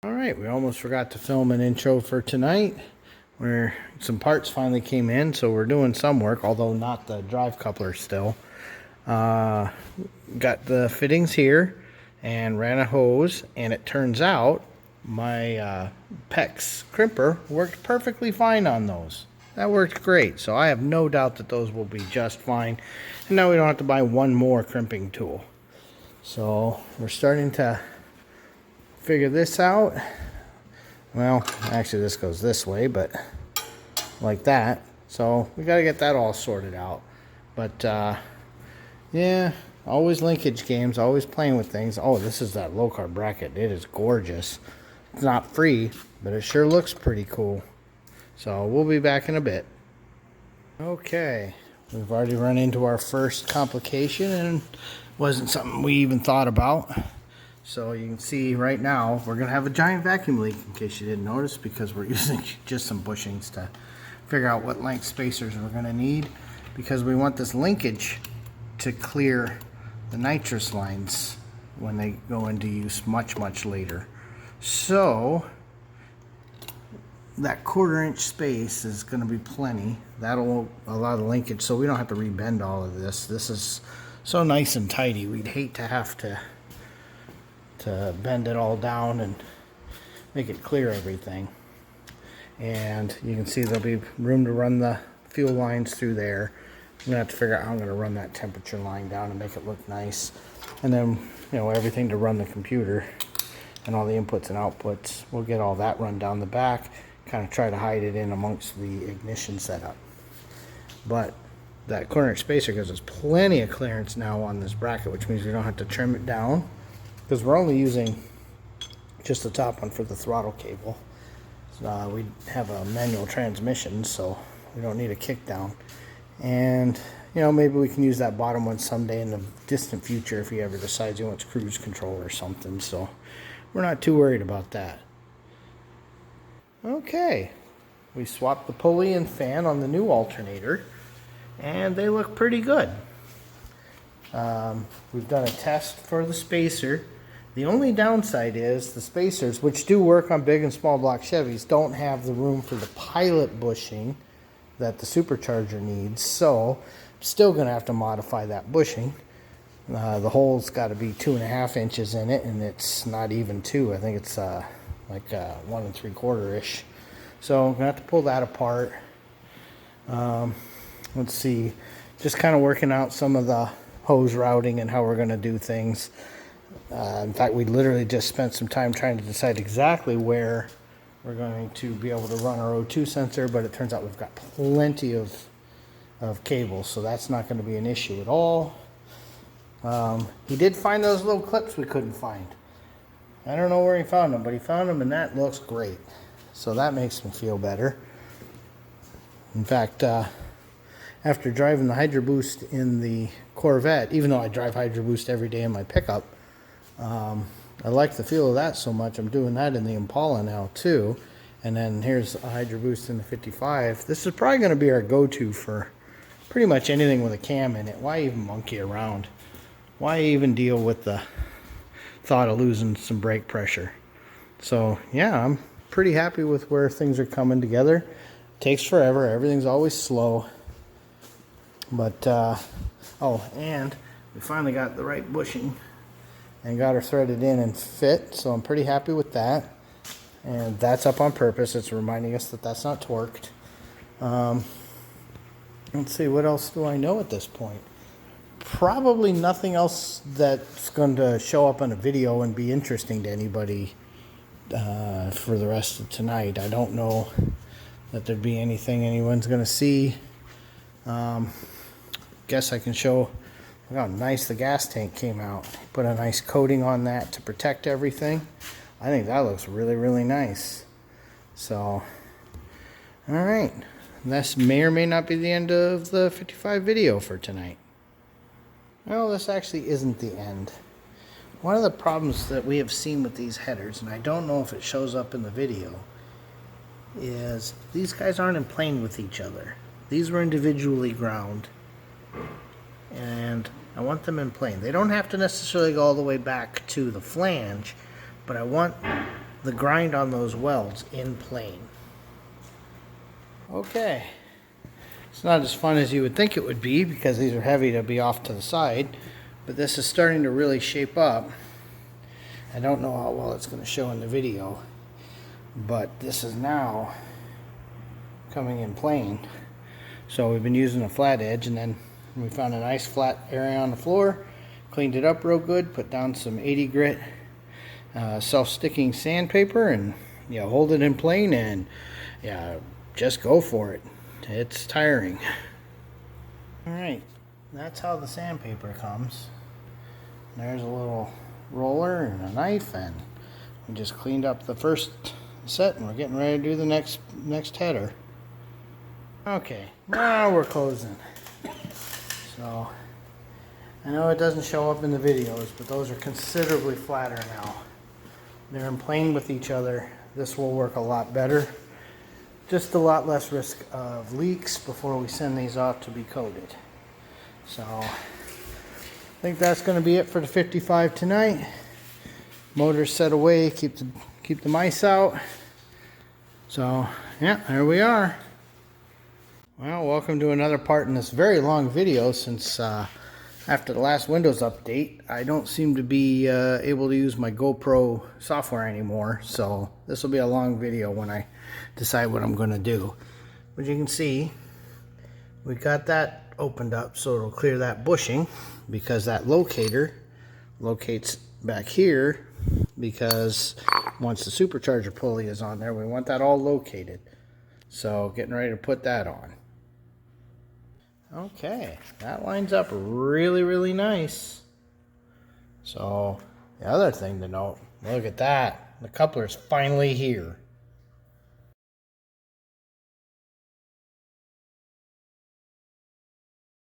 Alright, we almost forgot to film an intro for tonight, where some parts finally came in, so we're doing some work, although not the drive coupler still. Got the fittings here, and ran a hose, and it turns out my PEX crimper worked perfectly fine on those. That worked great, so I have no doubt that those will be just fine, and now we don't have to buy one more crimping tool. So, we're starting to figure this out. Well, actually this goes this way, but like that. So we got to get that all sorted out. But yeah, always linkage games, always playing with things. Oh, this is that low carb bracket. It is gorgeous. It's not free, but it sure looks pretty cool. So we'll be back in a bit. Okay, we've already run into our first complication, and wasn't something we even thought about. So you can see right now we're going to have a giant vacuum leak, in case you didn't notice, because we're using just some bushings to figure out what length spacers we're going to need, because we want this linkage to clear the nitrous lines when they go into use much later. So that 1/4 inch space is going to be plenty. That'll allow the linkage so we don't have to rebend all of this. This is so nice and tidy. We'd hate to have to bend it all down and make it clear everything. And you can see there'll be room to run the fuel lines through there. I'm gonna have to figure out how I'm gonna run that temperature line down and make it look nice. And then, you know, everything to run the computer and all the inputs and outputs, we'll get all that run down the back, kind of try to hide it in amongst the ignition setup. But that 1/4 inch spacer gives us plenty of clearance now on this bracket, which means we don't have to trim it down, because we're only using just the top one for the throttle cable. We have a manual transmission, so we don't need a kick down. And you know, maybe we can use that bottom one someday in the distant future if he ever decides he wants cruise control or something. So we're not too worried about that. Okay, we swapped the pulley and fan on the new alternator, and they look pretty good. We've done a test for the spacer. The only downside is the spacers, which do work on big and small block Chevys, don't have the room for the pilot bushing that the supercharger needs. So I'm still going to have to modify that bushing. The hole's got to be 2.5 inches in it, and it's not even 2. I think it's like 1 3/4-ish. So I'm going to have to pull that apart. Let's see, just kind of working out some of the hose routing and how we're going to do things. In fact, we literally just spent some time trying to decide exactly where we're going to be able to run our O2 sensor, but it turns out we've got plenty of cables, so that's not going to be an issue at all. He did find those little clips we couldn't find. I don't know where he found them, but he found them, and that looks great. So that makes me feel better. In fact, after driving the Hydro Boost in the Corvette, even though I drive Hydro Boost every day in my pickup, I like the feel of that so much. I'm doing that in the Impala now too. And then here's a Hydro Boost in the 55. This is probably going to be our go-to for pretty much anything with a cam in it. Why even monkey around? Why even deal with the thought of losing some brake pressure? So yeah, I'm pretty happy with where things are coming together. It takes forever. Everything's always slow. But, oh, and we finally got the right bushing and got her threaded in and fit, so I'm pretty happy with that. And that's up on purpose. It's reminding us that that's not torqued. Let's see, what else do I know at this point? Probably nothing else that's going to show up on a video and be interesting to anybody for the rest of tonight. I don't know that there'd be anything anyone's going to see. Guess I can show how nice the gas tank came out. Put a nice coating on that to protect everything. I think that looks really nice. So, alright. This may or may not be the end of the 55 video for tonight. Well, this actually isn't the end. One of the problems that we have seen with these headers, and I don't know if it shows up in the video, is these guys aren't in plane with each other. These were individually ground, and I want them in plane. They don't have to necessarily go all the way back to the flange, but I want the grind on those welds in plane. Okay, it's not as fun as you would think it would be because these are heavy to be off to the side, but this is starting to really shape up. I don't know how well it's going to show in the video, but this is now coming in plane. So we've been using a flat edge, and then we found a nice flat area on the floor, cleaned it up real good, put down some 80 grit self-sticking sandpaper, and hold it in plane, and just go for it. It's tiring. Alright, that's how the sandpaper comes. There's a little roller and a knife, and we just cleaned up the first set, and we're getting ready to do the next header. Okay, now we're closing. So I know it doesn't show up in the videos, but those are considerably flatter now. They're in plane with each other. This will work a lot better. Just a lot less risk of leaks before we send these off to be coated. So I think that's going to be it for the 55 tonight. Motor's set away, keep the mice out. So yeah, there we are. Well, welcome to another part in this very long video, since after the last Windows update, I don't seem to be able to use my GoPro software anymore. So this will be a long video when I decide what I'm going to do. But you can see, we got that opened up so it'll clear that bushing, because that locator locates back here, because once the supercharger pulley is on there, we want that all located. So getting ready to put that on. Okay, that lines up really, really nice. So the other thing to note, look at that. The coupler's finally here.